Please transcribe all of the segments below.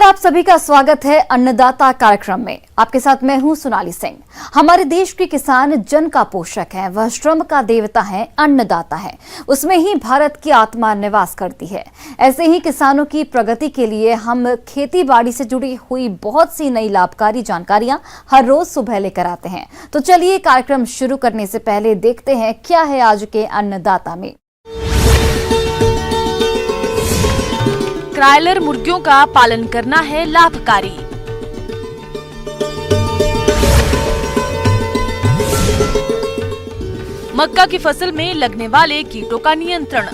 नमस्कार, आप सभी का स्वागत है अन्नदाता कार्यक्रम में। आपके साथ मैं हूं सोनाली सिंह। हमारे देश के किसान जन का पोषक है, वह श्रम का देवता है, अन्नदाता है। उसमें ही भारत की आत्मा निवास करती है। ऐसे ही किसानों की प्रगति के लिए हम खेती बाड़ी से जुड़ी हुई बहुत सी नई लाभकारी जानकारियां हर रोज सुबह लेकर आते हैं। तो चलिए कार्यक्रम शुरू करने से पहले देखते हैं क्या है आज के अन्नदाता में। क्रायलर मुर्गियों का पालन करना है लाभकारी। मक्का की फसल में लगने वाले कीटों का नियंत्रण।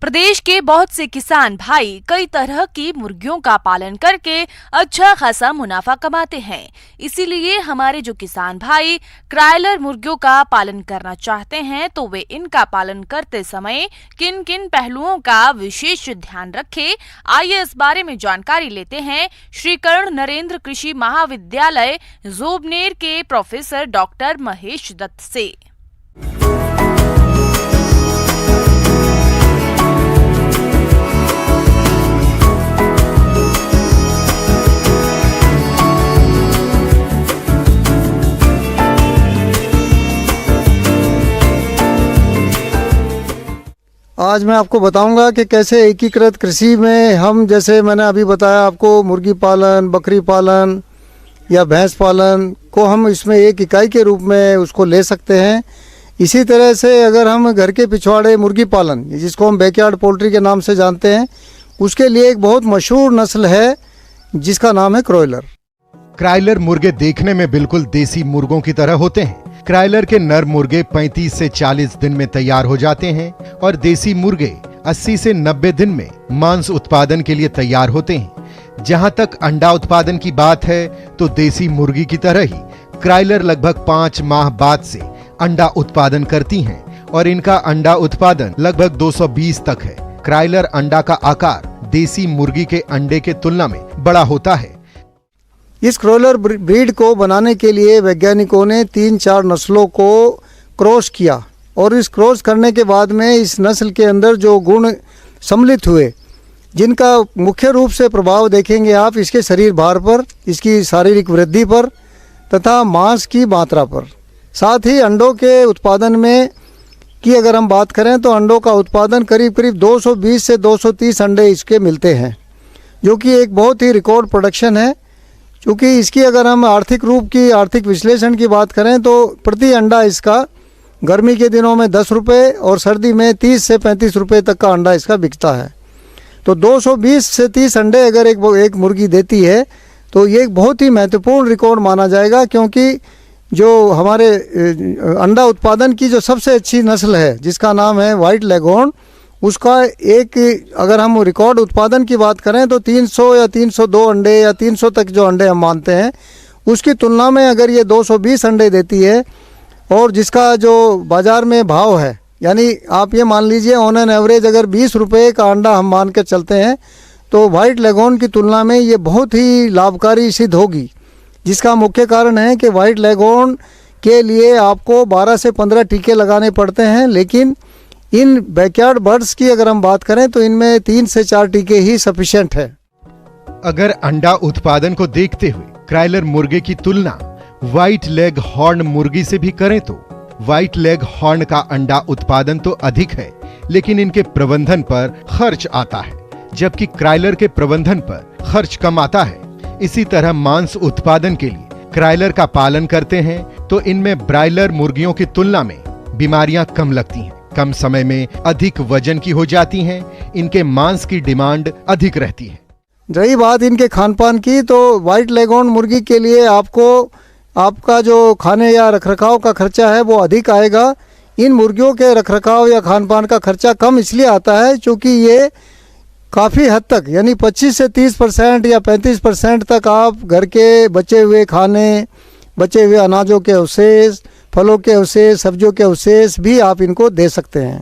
प्रदेश के बहुत से किसान भाई कई तरह की मुर्गियों का पालन करके अच्छा खासा मुनाफा कमाते हैं। इसीलिए हमारे जो किसान भाई क्रायलर मुर्गियों का पालन करना चाहते हैं तो वे इनका पालन करते समय किन किन पहलुओं का विशेष ध्यान रखें, आइए इस बारे में जानकारी लेते हैं श्री कर्ण नरेंद्र कृषि महाविद्यालय जोबनेर के प्रोफेसर डॉक्टर महेश दत्त से। आज मैं आपको बताऊंगा कि कैसे एकीकृत कृषि में हम, जैसे मैंने अभी बताया आपको, मुर्गी पालन, बकरी पालन या भैंस पालन को हम इसमें एक इकाई के रूप में उसको ले सकते हैं। इसी तरह से अगर हम घर के पिछवाड़े मुर्गी पालन, जिसको हम बैकयार्ड पोल्ट्री के नाम से जानते हैं, उसके लिए एक बहुत मशहूर नस्ल है जिसका नाम है क्रायलर। क्रायलर मुर्गे देखने में बिल्कुल देसी मुर्गों की तरह होते हैं। क्रायलर के नर मुर्गे 35 से 40 दिन में तैयार हो जाते हैं और देसी मुर्गे 80 से 90 दिन में मांस उत्पादन के लिए तैयार होते हैं। जहां तक अंडा उत्पादन की बात है तो देसी मुर्गी की तरह ही क्रायलर लगभग 5 माह बाद से अंडा उत्पादन करती हैं और इनका अंडा उत्पादन लगभग 220 तक है। क्रायलर अंडा का आकार देसी मुर्गी के अंडे के तुलना में बड़ा होता है। इस क्रायलर ब्रीड को बनाने के लिए वैज्ञानिकों ने 3-4 नस्लों को क्रॉस किया और इस क्रॉस करने के बाद में इस नस्ल के अंदर जो गुण सम्मिलित हुए, जिनका मुख्य रूप से प्रभाव देखेंगे आप इसके शरीर भार पर, इसकी शारीरिक वृद्धि पर तथा मांस की मात्रा पर। साथ ही अंडों के उत्पादन में की अगर हम बात करें तो अंडों का उत्पादन करीब करीब 220 से 230 अंडे इसके मिलते हैं, जो कि एक बहुत ही रिकॉर्ड प्रोडक्शन है। क्योंकि इसकी अगर हम आर्थिक विश्लेषण की बात करें तो प्रति अंडा इसका गर्मी के दिनों में 10 रुपये और सर्दी में 30 से 35 रुपये तक का अंडा इसका बिकता है। तो 220 से 30 अंडे अगर एक मुर्गी देती है तो ये एक बहुत ही महत्वपूर्ण रिकॉर्ड माना जाएगा, क्योंकि जो हमारे अंडा उत्पादन की जो सबसे अच्छी नस्ल है जिसका नाम है व्हाइट लेगहॉर्न, उसका एक अगर हम रिकॉर्ड उत्पादन की बात करें तो 300 या 302 अंडे या 300 तक जो अंडे हम मानते हैं, उसकी तुलना में अगर ये 220 अंडे देती है और जिसका जो बाज़ार में भाव है, यानी आप ये मान लीजिए ऑन एन एवरेज अगर 20 रुपये का अंडा हम मान के चलते हैं तो व्हाइट लेगहॉर्न की तुलना में ये बहुत ही लाभकारी सिद्ध होगी। जिसका मुख्य कारण है कि व्हाइट लेगहॉर्न के लिए आपको 12 से 15 टीके लगाने पड़ते हैं, लेकिन इन बैकयार्ड बर्ड्स की अगर हम बात करें तो इनमें 3 से 4 टीके ही सफिशिएंट है। अगर अंडा उत्पादन को देखते हुए क्रायलर मुर्गे की तुलना व्हाइट लेग हॉर्न मुर्गी से भी करें तो व्हाइट लेग हॉर्न का अंडा उत्पादन तो अधिक है, लेकिन इनके प्रबंधन पर खर्च आता है, जबकि क्रायलर के प्रबंधन पर खर्च कम आता है। इसी तरह मांस उत्पादन के लिए क्रायलर का पालन करते हैं तो इनमें ब्रायलर मुर्गियों की तुलना में बीमारियां कम लगती हैं, कम समय में अधिक वजन की हो जाती हैं, इनके मांस की डिमांड अधिक रहती है। रही बात इनके खान पान की, तो व्हाइट लेगहॉर्न मुर्गी के लिए आपका जो खाने या रखरखाव का खर्चा है वो अधिक आएगा। इन मुर्गियों के रखरखाव या खान पान का खर्चा कम इसलिए आता है क्योंकि ये काफ़ी हद तक, यानी 25 से 30% या 35% तक आप घर के बचे हुए खाने, बचे हुए अनाजों के अवशेष, फलों के अवशेष, सब्जियों के अवशेष भी आप इनको दे सकते हैं।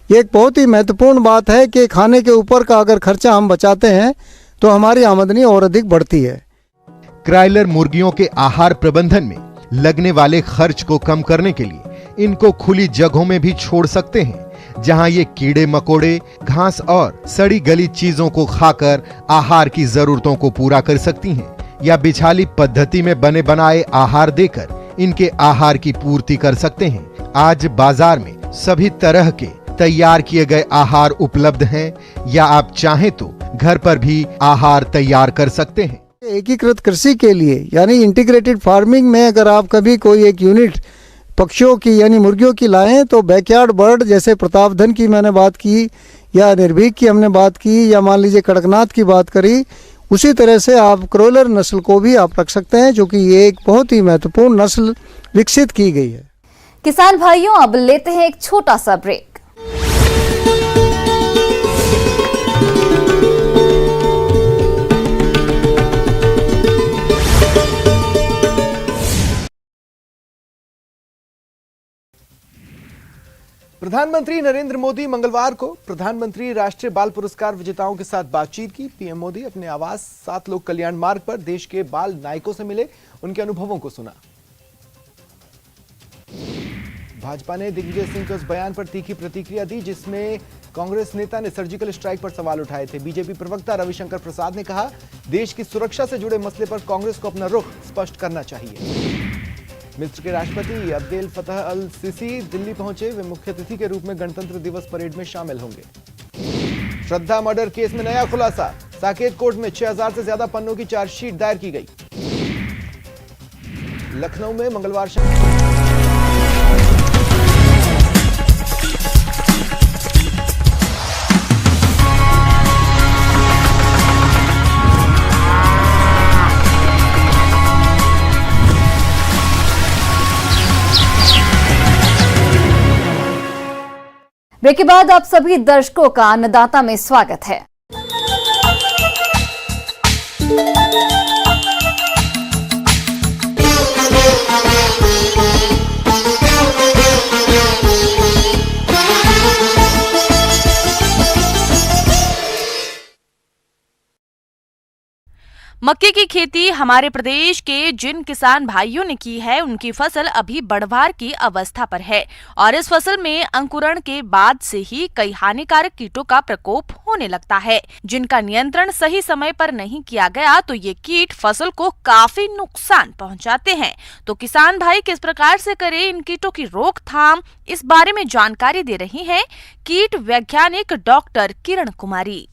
ये एक बहुत ही महत्वपूर्ण बात है कि खाने के ऊपर का अगर खर्चा हम बचाते हैं तो हमारी आमदनी और अधिक बढ़ती है। क्राइलर मुर्गियों के आहार प्रबंधन में लगने वाले खर्च को कम करने के लिए इनको खुली जगहों में भी छोड़ सकते हैं, जहां ये कीड़े मकोड़े, घास और सड़ी गली चीजों को खाकर आहार की जरूरतों को पूरा कर सकती हैं, या बिछाली पद्धति में बने बनाए आहार देकर इनके आहार की पूर्ति कर सकते हैं। आज बाजार में सभी तरह के तैयार किए गए आहार उपलब्ध हैं, या आप चाहें तो घर पर भी आहार तैयार कर सकते हैं। एकीकृत कृषि के लिए यानी इंटीग्रेटेड फार्मिंग में अगर आप कभी कोई एक यूनिट पक्षियों की यानी मुर्गियों की लाएं तो बैकयार्ड बर्ड जैसे प्रतापधन की मैंने बात की, या निर्भीक की हमने बात की, या मान लीजिए कड़कनाथ की बात करी, उसी तरह से आप क्रोलर नस्ल को भी आप रख सकते हैं, जो कि ये एक बहुत ही महत्वपूर्ण नस्ल विकसित की गई है। किसान भाइयों, अब लेते हैं एक छोटा सा ब्रेक। प्रधानमंत्री नरेंद्र मोदी मंगलवार को प्रधानमंत्री राष्ट्रीय बाल पुरस्कार विजेताओं के साथ बातचीत की। पीएम मोदी अपने आवास 7 लोक कल्याण मार्ग पर देश के बाल नायकों से मिले, उनके अनुभवों को सुना। भाजपा ने दिग्विजय सिंह के उस बयान पर तीखी प्रतिक्रिया दी जिसमें कांग्रेस नेता ने सर्जिकल स्ट्राइक पर सवाल उठाए थे। बीजेपी प्रवक्ता रविशंकर प्रसाद ने कहा, देश की सुरक्षा से जुड़े मसले पर कांग्रेस को अपना रुख स्पष्ट करना चाहिए। मिस्र के राष्ट्रपति अब्देल फतह अल सीसी दिल्ली पहुंचे। वे मुख्य अतिथि के रूप में गणतंत्र दिवस परेड में शामिल होंगे। श्रद्धा मर्डर केस में नया खुलासा, साकेत कोर्ट में 6000 से ज्यादा पन्नों की चार्जशीट दायर की गई। लखनऊ में मंगलवार शाम ब्रेक के बाद आप सभी दर्शकों का अन्नदाता में स्वागत है। मक्के की खेती हमारे प्रदेश के जिन किसान भाइयों ने की है, उनकी फसल अभी बढ़वार की अवस्था पर है और इस फसल में अंकुरण के बाद से ही कई हानिकारक कीटों का प्रकोप होने लगता है, जिनका नियंत्रण सही समय पर नहीं किया गया तो ये कीट फसल को काफी नुकसान पहुंचाते हैं। तो किसान भाई किस प्रकार से करें इन कीटों की रोकथाम, इस बारे में जानकारी दे रही हैं कीट वैज्ञानिक डॉक्टर किरण कुमारी।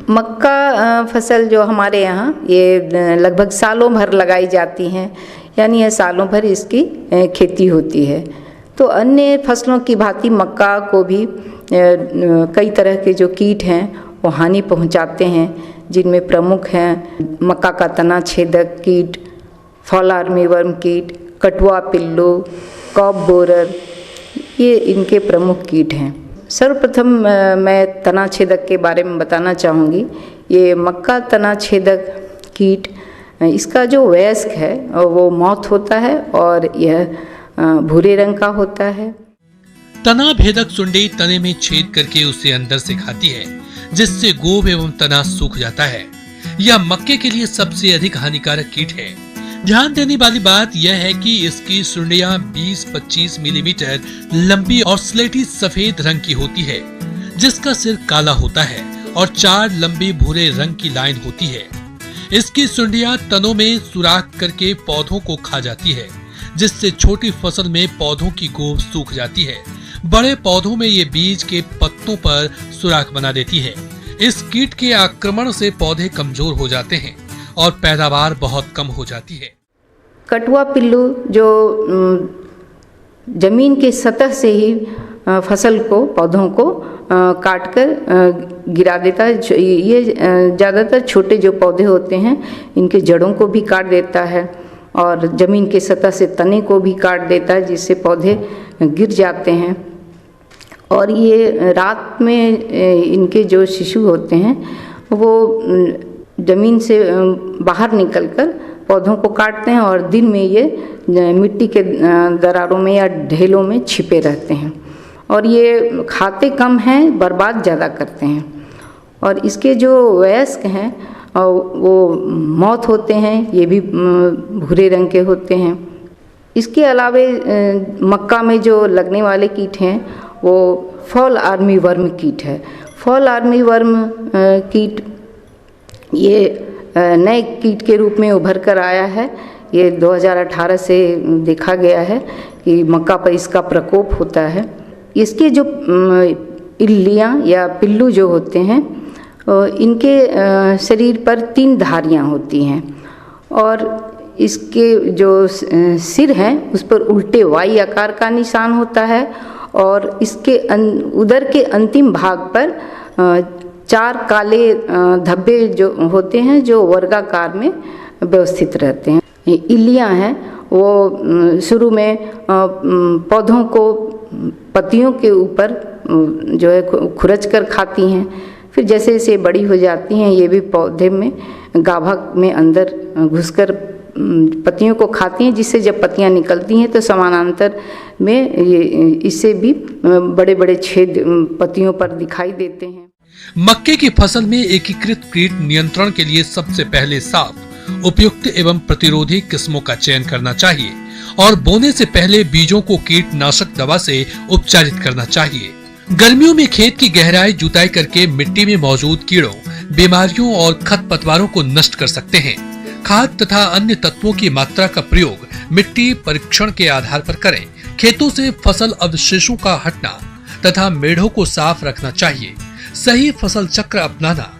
मक्का फसल जो हमारे यहाँ ये लगभग सालों भर लगाई जाती हैं, यानी ये सालों भर इसकी खेती होती है। तो अन्य फसलों की भांति मक्का को भी कई तरह के जो कीट हैं वो हानि पहुँचाते हैं, जिनमें प्रमुख हैं मक्का का तना छेदक कीट, फॉल आर्मीवर्म कीट, कटुआ पिल्लू, कॉप बोरर, ये इनके प्रमुख कीट हैं। सर्वप्रथम मैं तना छेदक के बारे में बताना चाहूँगी। ये मक्का तना छेदक कीट, इसका जो वयस्क है वो मौत होता है और यह भूरे रंग का होता है। तना भेदक सुंडी तने में छेद करके उसे अंदर से खाती है, जिससे गोब एवं तना सूख जाता है। यह मक्के के लिए सबसे अधिक हानिकारक कीट है। ध्यान देने वाली बात यह है कि इसकी सुंडियां 20-25 मिलीमीटर लंबी और स्लेटी सफेद रंग की होती है, जिसका सिर काला होता है और 4 लंबी भूरे रंग की लाइन होती है। इसकी सुंडियां तनों में सुराख करके पौधों को खा जाती है, जिससे छोटी फसल में पौधों की गोब सूख जाती है। बड़े पौधों में ये बीज के पत्तों पर सुराख बना देती है। इस कीट के आक्रमण से पौधे कमजोर हो जाते हैं और पैदावार बहुत कम हो जाती है। कटुआ पिल्लू जो जमीन के सतह से ही फसल को, पौधों को काट कर गिरा देता है। ये ज़्यादातर छोटे जो पौधे होते हैं इनके जड़ों को भी काट देता है और ज़मीन के सतह से तने को भी काट देता है, जिससे पौधे गिर जाते हैं। और ये रात में इनके जो शिशु होते हैं वो ज़मीन से बाहर निकलकर पौधों को काटते हैं और दिन में ये मिट्टी के दरारों में या ढेलों में छिपे रहते हैं। और ये खाते कम हैं, बर्बाद ज़्यादा करते हैं। और इसके जो वयस्क हैं वो मौत होते हैं, ये भी भूरे रंग के होते हैं। इसके अलावे मक्का में जो लगने वाले कीट हैं वो फॉल आर्मी वर्म कीट है। फॉल आर्मी वर्म कीट ये नए कीट के रूप में उभर कर आया है। ये 2018 से देखा गया है कि मक्का पर इसका प्रकोप होता है। इसके जो इल्लियाँ या पिल्लू जो होते हैं इनके शरीर पर 3 धारियाँ होती हैं और इसके जो सिर हैं उस पर उल्टे वाई आकार का निशान होता है और इसके उदर के अंतिम भाग पर 4 काले धब्बे जो होते हैं जो वर्गाकार में व्यवस्थित रहते हैं। इल्लियाँ हैं वो शुरू में पौधों को पत्तियों के ऊपर जो है खुरच कर खाती हैं। फिर जैसे जैसे बड़ी हो जाती हैं ये भी पौधे में गाभा में अंदर घुसकर पत्तियों को खाती हैं, जिससे जब पत्तियां निकलती हैं तो समानांतर में ये इससे भी बड़े बड़े छेद पत्तियों पर दिखाई देते हैं। मक्के की फसल में एकीकृत कीट नियंत्रण के लिए सबसे पहले साफ, उपयुक्त एवं प्रतिरोधी किस्मों का चयन करना चाहिए और बोने से पहले बीजों को कीटनाशक दवा से उपचारित करना चाहिए। गर्मियों में खेत की गहराई जुताई करके मिट्टी में मौजूद कीड़ों, बीमारियों और खरपतवारों को नष्ट कर सकते हैं। खाद तथा अन्य तत्वों की मात्रा का प्रयोग मिट्टी परीक्षण के आधार पर करें। खेतों से फसल अवशेषों का हटना तथा मेढ़ों को साफ रखना चाहिए। सही फसल चक्र अपनाना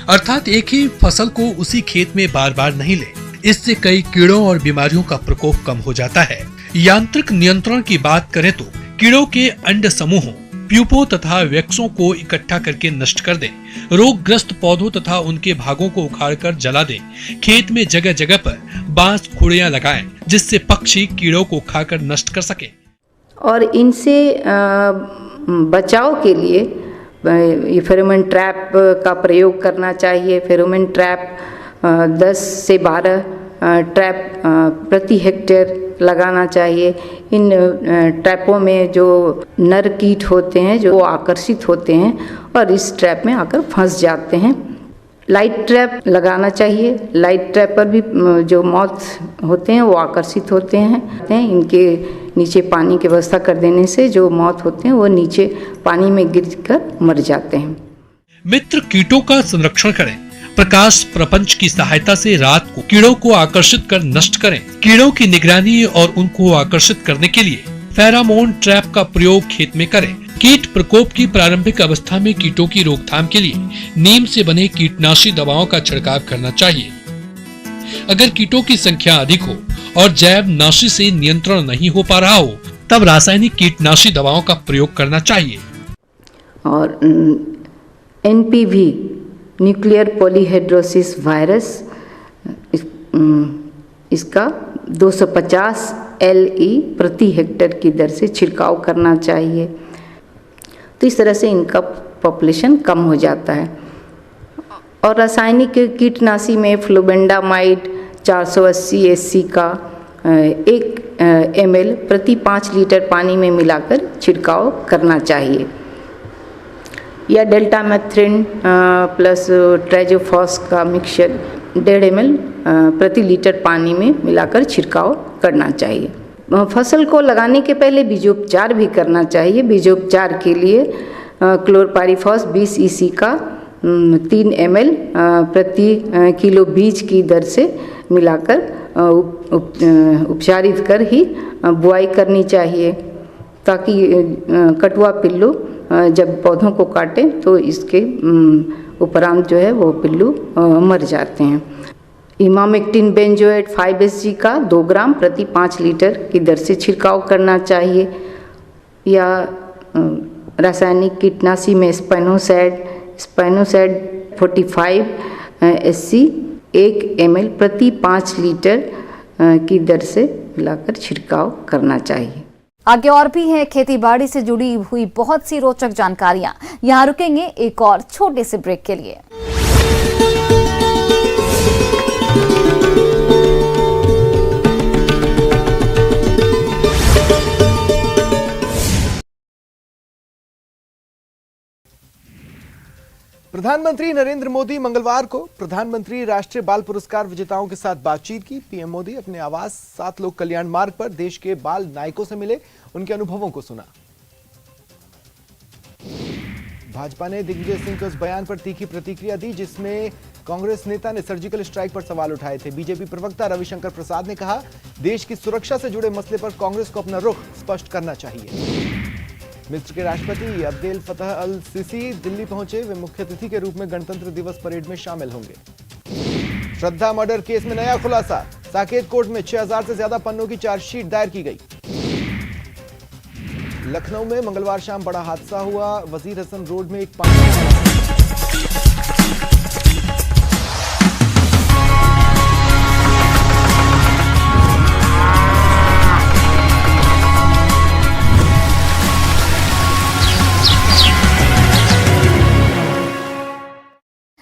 अर्थात एक ही फसल को उसी खेत में बार बार नहीं ले, इससे कई कीड़ों और बीमारियों का प्रकोप कम हो जाता है। यांत्रिक नियंत्रण की बात करें तो कीड़ों के अंड समूहों, प्यूपों तथा वैक्सों को इकट्ठा करके नष्ट कर दें। रोगग्रस्त पौधों तथा उनके भागों को उखाड़कर जला दें। खेत में जगह जगह पर बांस खुड़ियां लगाएं, जिससे पक्षी कीड़ों को खाकर नष्ट कर सकें। और इनसे बचाव के लिए ये फेरोमोन ट्रैप का प्रयोग करना चाहिए। फेरोमोन ट्रैप 10 से 12 ट्रैप प्रति हेक्टेयर लगाना चाहिए। इन ट्रैपों में जो नर कीट होते हैं जो आकर्षित होते हैं और इस ट्रैप में आकर फंस जाते हैं। लाइट ट्रैप लगाना चाहिए। लाइट ट्रैप पर भी जो मौत होते हैं वो आकर्षित होते हैं। इनके नीचे पानी की व्यवस्था कर देने से जो मौत होते हैं वो नीचे पानी में गिरकर मर जाते हैं। मित्र कीटों का संरक्षण करें। प्रकाश प्रपंच की सहायता से रात को कीड़ों को आकर्षित कर नष्ट करें। कीड़ों की निगरानी और उनको आकर्षित करने के लिए फेरोमोन ट्रैप का प्रयोग खेत में करें। कीट प्रकोप की प्रारंभिक अवस्था में कीटों की रोकथाम के लिए नीम से बने कीटनाशी दवाओं का छिड़काव करना चाहिए। अगर कीटों की संख्या अधिक हो और जैव नाशी से नियंत्रण नहीं हो पा रहा हो तब रासायनिक कीटनाशी दवाओं का प्रयोग करना चाहिए। और NPV न्यूक्लियर पॉलीहेड्रोसिस वायरस इसका 250 LE प्रति हेक्टेयर की दर से छिड़काव करना चाहिए। तो इस तरह से इनका पॉपुलेशन कम हो जाता है। और रासायनिक कीटनाशी में फ्लोबेंडामाइड 480 SC का 1 ml प्रति 5 लीटर पानी में मिलाकर छिड़काव करना चाहिए। या डेल्टामेथ्रिन प्लस ट्राइजोफॉस का मिक्सचर 1.5 ml प्रति लीटर पानी में मिलाकर छिड़काव करना चाहिए। फसल को लगाने के पहले बीजोपचार भी करना चाहिए। बीजोपचार के लिए क्लोरपाइरीफॉस 20 EC का 3 ml प्रति किलो बीज की दर से मिलाकर उपचारित कर ही बुआई करनी चाहिए, ताकि कटुआ पिल्लू जब पौधों को काटे तो इसके उपरांत जो है वो पिल्लू मर जाते हैं। इमामेक्टिन बेंजोएट 5 SG का 2 ग्राम प्रति 5 लीटर की दर से छिड़काव करना चाहिए। या रासायनिक कीटनाशी में स्पाइनोसैड 45 SC 1 ml प्रति 5 लीटर की दर से मिलाकर छिड़काव करना चाहिए। आगे और भी है खेती बाड़ी से जुड़ी हुई बहुत सी रोचक जानकारियां। यहाँ रुकेंगे एक और छोटे से ब्रेक के लिए। प्रधानमंत्री नरेंद्र मोदी मंगलवार को प्रधानमंत्री राष्ट्रीय बाल पुरस्कार विजेताओं के साथ बातचीत की। पीएम मोदी अपने आवास 7 लोक कल्याण मार्ग पर देश के बाल नायकों से मिले, उनके अनुभवों को सुना। भाजपा ने दिग्विजय सिंह के उस बयान पर तीखी प्रतिक्रिया दी जिसमें कांग्रेस नेता ने सर्जिकल स्ट्राइक पर सवाल उठाए थे। बीजेपी प्रवक्ता रविशंकर प्रसाद ने कहा, देश की सुरक्षा से जुड़े मसले पर कांग्रेस को अपना रुख स्पष्ट करना चाहिए। मिस्र के राष्ट्रपति अब्देल फतह अल सीसी दिल्ली पहुंचे। वे मुख्य अतिथि के रूप में गणतंत्र दिवस परेड में शामिल होंगे। श्रद्धा मर्डर केस में नया खुलासा, साकेत कोर्ट में 6000 से ज्यादा पन्नों की चार्जशीट दायर की गई। लखनऊ में मंगलवार शाम बड़ा हादसा हुआ। वजीर हसन रोड में एक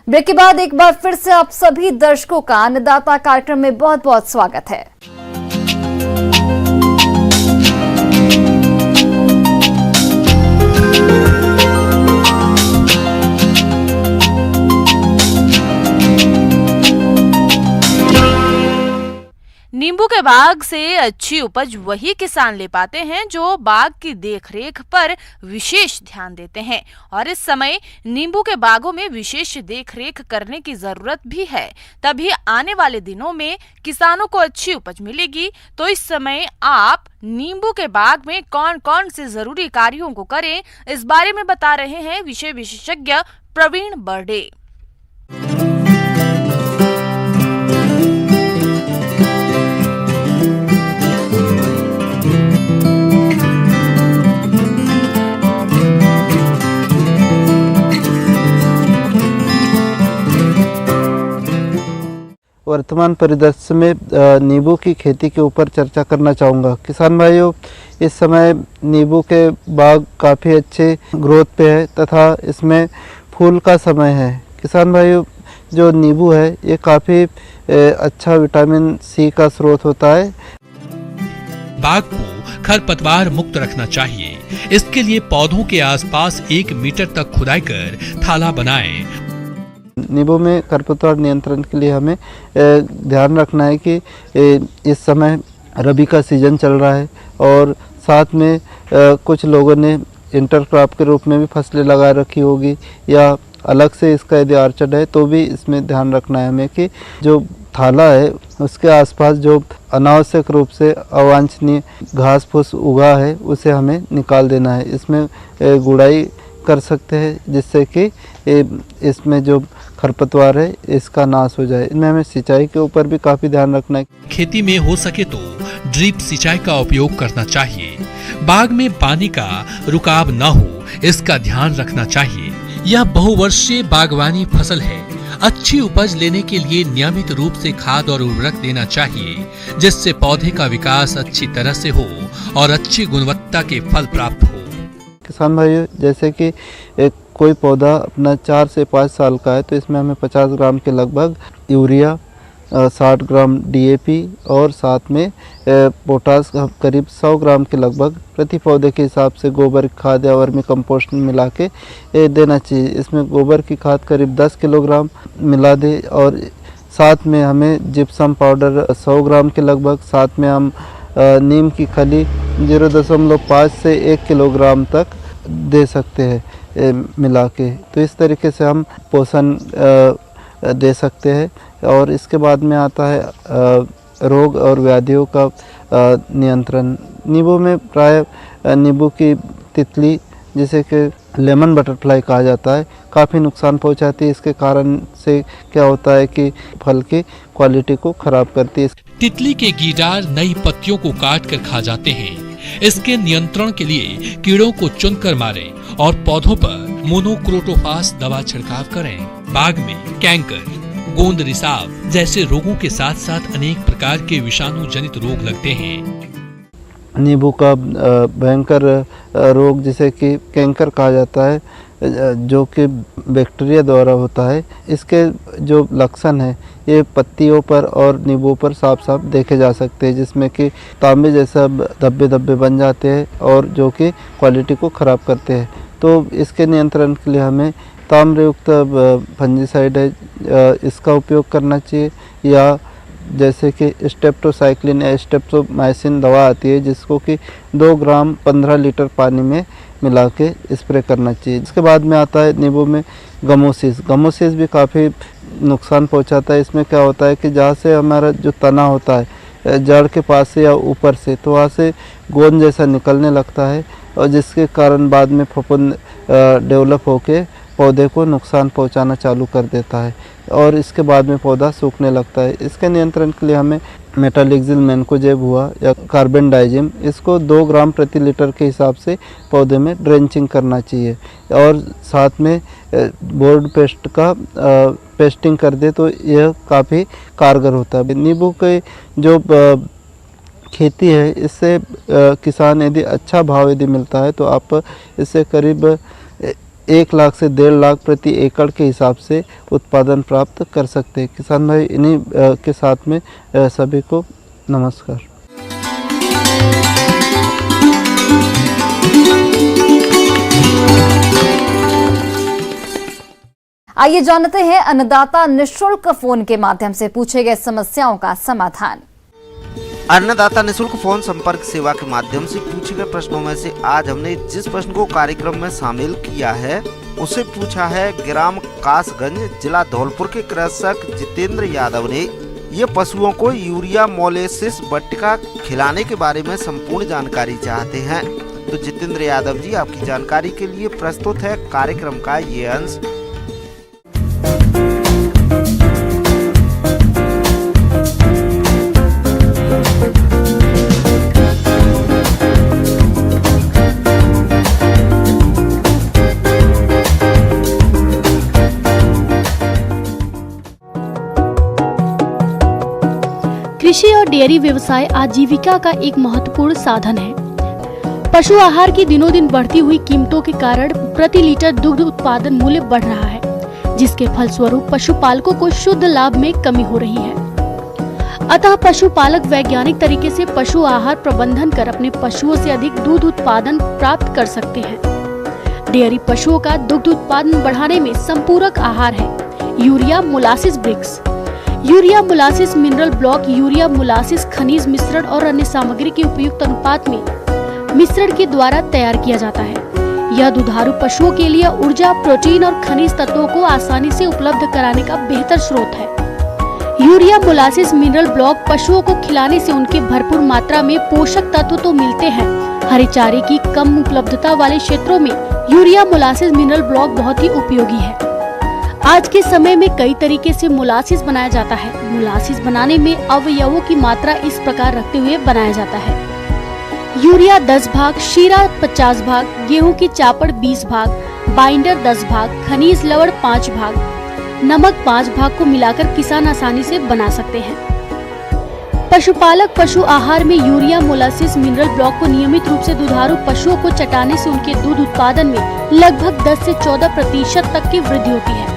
ब्रेक के बाद एक बार फिर से आप सभी दर्शकों का अन्नदाता कार्यक्रम में बहुत बहुत स्वागत है। नींबू के बाग से अच्छी उपज वही किसान ले पाते हैं जो बाग की देखरेख पर विशेष ध्यान देते हैं, और इस समय नींबू के बागों में विशेष देखरेख करने की जरूरत भी है। तभी आने वाले दिनों में किसानों को अच्छी उपज मिलेगी। तो इस समय आप नींबू के बाग में कौन कौन से जरूरी कार्यों को करें, इस बारे में बता रहे हैं विषय विशेषज्ञ प्रवीण बर्डे। वर्तमान परिदृश्य में नींबू की खेती के ऊपर चर्चा करना चाहूँगा। किसान भाइयों, इस समय नींबू के बाग काफ़ी अच्छे ग्रोथ पे है तथा इसमें फूल का समय है। किसान भाइयों, जो नींबू है ये काफ़ी अच्छा विटामिन सी का स्रोत होता है। बाग को खरपतवार मुक्त रखना चाहिए। इसके लिए पौधों के आसपास 1 मीटर तक खुदाई कर थाला बनाएं। नींबू में खरपतवार नियंत्रण के लिए हमें ध्यान रखना है कि इस समय रबी का सीजन चल रहा है और साथ में कुछ लोगों ने इंटरक्रॉप के रूप में भी फसलें लगा रखी होगी या अलग से इसका यदि आर्चर्ड है तो भी इसमें ध्यान रखना है हमें कि जो थाला है उसके आसपास जो अनावश्यक रूप से अवांछनीय घास फूस उगा है उसे हमें निकाल देना है। इसमें गुड़ाई कर सकते हैं जिससे कि इसमें जो खरपतवार है इसका नाश हो जाए। इनमें हमें सिंचाई के ऊपर भी काफ़ी ध्यान रखना है। खेती में हो सके तो ड्रिप सिंचाई का उपयोग करना चाहिए। बाग में पानी का रुकाव न हो, इसका ध्यान रखना चाहिए। यह बहुवर्षीय बागवानी फसल है। अच्छी उपज लेने के लिए नियमित रूप से खाद और उर्वरक देना चाहिए, जिससे पौधे का विकास अच्छी तरह से हो और अच्छी गुणवत्ता के फल प्राप्त हो। किसान भाइयों, जैसे कि कोई पौधा अपना 4 से 5 साल का है तो इसमें हमें 50 ग्राम के लगभग यूरिया, 60 ग्राम DAP और साथ में पोटास करीब 100 ग्राम के लगभग प्रति पौधे के हिसाब से गोबर खाद या वर्मी कंपोस्ट में मिला के देना चाहिए। इसमें गोबर की खाद करीब 10 किलोग्राम मिला दे और साथ में हमें जिप्सम पाउडर 100 ग्राम के लगभग, साथ में हम नीम की खली 0.5 से 1 किलोग्राम तक दे सकते हैं मिला के। तो इस तरीके से हम पोषण दे सकते हैं। और इसके बाद में आता है रोग और व्याधियों का नियंत्रण। नींबू में प्राय नींबू की तितली, जिसे कि लेमन बटरफ्लाई कहा जाता है, काफ़ी नुकसान पहुंचाती है। इसके कारण से क्या होता है कि फल की क्वालिटी को खराब करती है। तितली के गीडार नई पत्तियों को काट कर खा जाते हैं। इसके नियंत्रण के लिए कीड़ों को चुनकर मारें और पौधों पर मोनोक्रोटोफास दवा छिड़काव करें। बाग में कैंकर, गोंद रिसाव जैसे रोगों के साथ साथ अनेक प्रकार के विषाणु जनित रोग लगते हैं। नींबू का भयंकर रोग जिसे कि कैंकर कहा जाता है, जो कि बैक्टीरिया द्वारा होता है, इसके जो लक्षण है ये पत्तियों पर और नींबू पर साफ साफ देखे जा सकते हैं, जिसमें कि तांबे जैसा धब्बे धब्बे बन जाते हैं और जो कि क्वालिटी को ख़राब करते हैं। तो इसके नियंत्रण के लिए हमें ताम्रयुक्त फंजीसाइड है इसका उपयोग करना चाहिए, या जैसे कि स्टेप्टोसाइक्लिन या स्टेप्टोमाइसिन दवा आती है जिसको कि 2 ग्राम 15 लीटर पानी में मिला के स्प्रे करना चाहिए। इसके बाद में आता है नींबू में गमोसिस। गमोसिस भी काफ़ी नुकसान पहुंचाता है। इसमें क्या होता है कि जहाँ से हमारा जो तना होता है जड़ के पास से या ऊपर से, तो वहाँ से गोंद जैसा निकलने लगता है और जिसके कारण बाद में फफूंद डेवलप होके पौधे को नुकसान पहुंचाना चालू कर देता है और इसके बाद में पौधा सूखने लगता है। इसके नियंत्रण के लिए हमें मेटालिक्सिल मैनकोजेब हुआ या कार्बेंडाइजिम, इसको 2 ग्राम प्रति लीटर के हिसाब से पौधे में ड्रेंचिंग करना चाहिए और साथ में बोर्ड पेस्ट का पेस्टिंग कर दे तो यह काफ़ी कारगर होता है। नींबू के जो खेती है इससे किसान यदि अच्छा भाव यदि मिलता है तो आप इससे करीब 1 लाख से 1.5 लाख प्रति एकड़ के हिसाब से उत्पादन प्राप्त कर सकते हैं। किसान भाई इन्हीं के साथ में सभी को नमस्कार। आइए जानते हैं अन्नदाता निःशुल्क फोन के माध्यम से पूछे गए समस्याओं का समाधान। अन्नदाता निःशुल्क फोन संपर्क सेवा के माध्यम से पूछे गए प्रश्नों में से आज हमने जिस प्रश्न को कार्यक्रम में शामिल किया है उसे पूछा है ग्राम कासगंज, जिला धौलपुर के कृषक जितेंद्र यादव ने। ये पशुओं को यूरिया मोलेसिस बट्टिका खिलाने के बारे में संपूर्ण जानकारी चाहते हैं। तो जितेंद्र यादव जी, आपकी जानकारी के लिए प्रस्तुत है कार्यक्रम का ये अंश। कृषि और डेयरी व्यवसाय आजीविका का एक महत्वपूर्ण साधन है। पशु आहार की दिनों दिन बढ़ती हुई कीमतों के कारण प्रति लीटर दुग्ध उत्पादन मूल्य बढ़ रहा है, जिसके फलस्वरूप पशुपालकों को शुद्ध लाभ में कमी हो रही है। अतः पशुपालक वैज्ञानिक तरीके से पशु आहार प्रबंधन कर अपने पशुओं से अधिक दूध उत्पादन प्राप्त कर सकते हैं। डेयरी पशुओं का दुग्ध उत्पादन बढ़ाने में संपूरक आहार है urea molasses bricks. Urea molasses mineral block urea molasses खनिज मिश्रण और अन्य सामग्री के उपयुक्त अनुपात में मिश्रण के द्वारा तैयार किया जाता है। यह दुधारू पशुओं के लिए ऊर्जा, प्रोटीन और खनिज तत्वों को आसानी से उपलब्ध कराने का बेहतर स्रोत है। यूरिया मोलासिस मिनरल ब्लॉक पशुओं को खिलाने से उनके भरपूर मात्रा में पोषक तत्व तो मिलते हैं। हरे चारे की कम उपलब्धता वाले क्षेत्रों में यूरिया मोलासिस मिनरल ब्लॉक बहुत ही उपयोगी है। आज के समय में कई तरीके से मोलासिस बनाया जाता है। मोलासिस बनाने में अवयवों की मात्रा इस प्रकार रखते हुए बनाया जाता है: यूरिया 10 भाग, शीरा 50 भाग, गेहूं की चापड़ 20 भाग, बाइंडर 10 भाग, खनिज लवण 5 भाग, नमक 5 भाग को मिलाकर किसान आसानी से बना सकते हैं। पशुपालक पशु आहार में यूरिया मोलासिस मिनरल ब्लॉक को नियमित रूप से दुधारू पशुओं को चटाने से उनके दूध उत्पादन में लगभग 10 से 14% तक की वृद्धि होती है।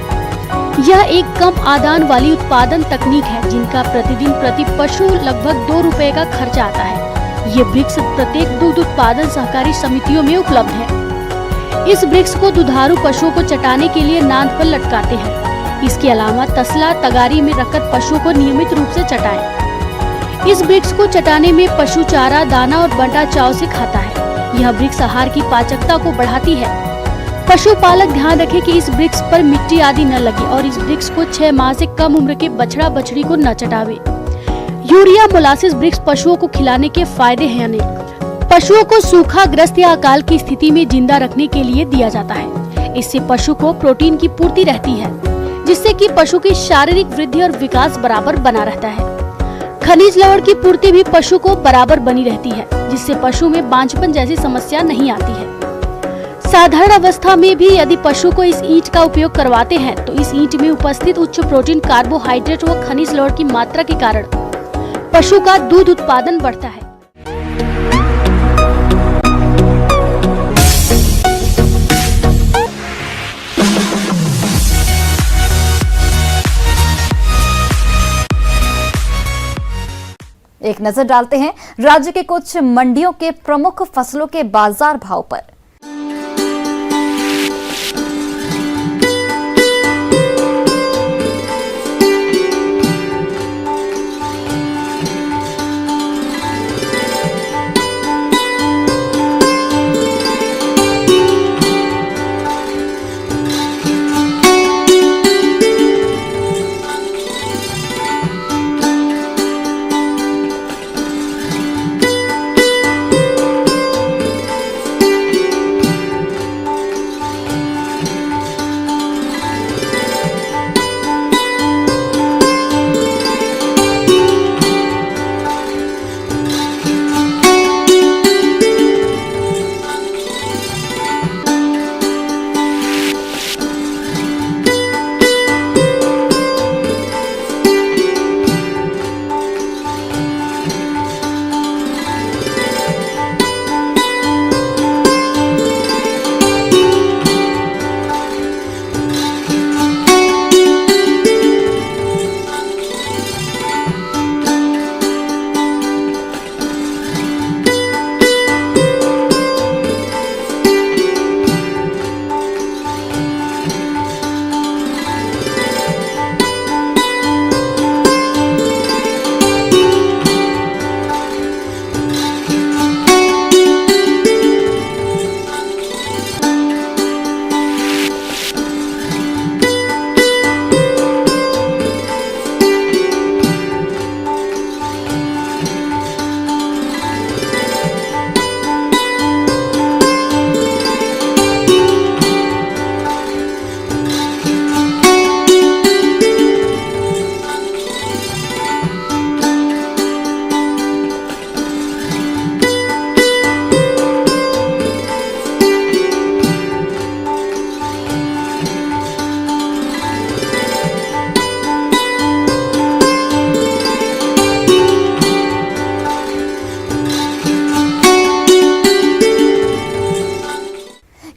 यह एक कम आदान वाली उत्पादन तकनीक है जिनका प्रतिदिन प्रति पशु लगभग 2 रुपए का खर्च आता है। ये ब्रिक्स प्रत्येक दुग्ध उत्पादन सहकारी समितियों में उपलब्ध है। इस ब्रिक्स को दुधारू पशुओं को चटाने के लिए नांद पर लटकाते हैं। इसके अलावा तसला तगारी में रखकर पशुओं को नियमित रूप से चटाएं। इस ब्रिक्स को चटाने में पशु चारा, दाना और बंटा चाव से खाता है। यह ब्रिक्स आहार की पाचकता को बढ़ाती है। पशुपालक ध्यान रखें कि इस ब्रिक्स पर मिट्टी आदि न लगे और इस ब्रिक्स को 6 माह से कम उम्र के बछड़ा बछड़ी को न चटावे। यूरिया मोलासिस ब्रिक्स पशुओं को खिलाने के फायदे हैं अनेक। पशुओं को सूखाग्रस्त या अकाल की स्थिति में जिंदा रखने के लिए दिया जाता है। इससे पशु को प्रोटीन की पूर्ति रहती है, जिससे कि पशु की शारीरिक वृद्धि और विकास बराबर बना रहता है। खनिज लवण की पूर्ति भी पशु को बराबर बनी रहती है, जिससे पशु में बांझपन जैसी समस्या नहीं आती है। साधारण अवस्था में भी यदि पशु को इस ईंट का उपयोग करवाते हैं तो इस ईंट में उपस्थित उच्च प्रोटीन, कार्बोहाइड्रेट व खनिज लवण की मात्रा के कारण पशु का दूध उत्पादन बढ़ता है। एक नजर डालते हैं राज्य के कुछ मंडियों के प्रमुख फसलों के बाजार भाव पर।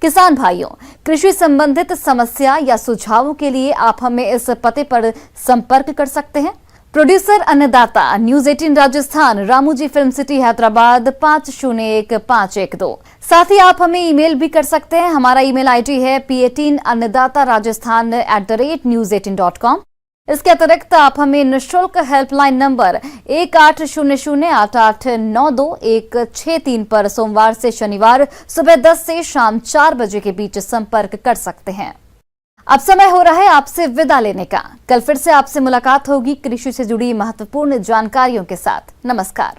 किसान भाइयों, कृषि संबंधित समस्या या सुझावों के लिए आप हमें इस पते पर संपर्क कर सकते हैं। प्रोड्यूसर अन्नदाता, news 18 Rajasthan, Ramoji film city, Hyderabad 501512। साथ ही आप हमें ईमेल भी कर सकते हैं। हमारा ईमेल आईडी है p18annadattarajasthan@news18.com। इसके अतिरिक्त आप हमें निःशुल्क हेल्पलाइन नंबर 18008892 पर सोमवार से शनिवार सुबह 10 से शाम 4 बजे के बीच संपर्क कर सकते हैं। अब समय हो रहा है आपसे विदा लेने का। कल फिर से आपसे मुलाकात होगी कृषि से जुड़ी महत्वपूर्ण जानकारियों के साथ। नमस्कार।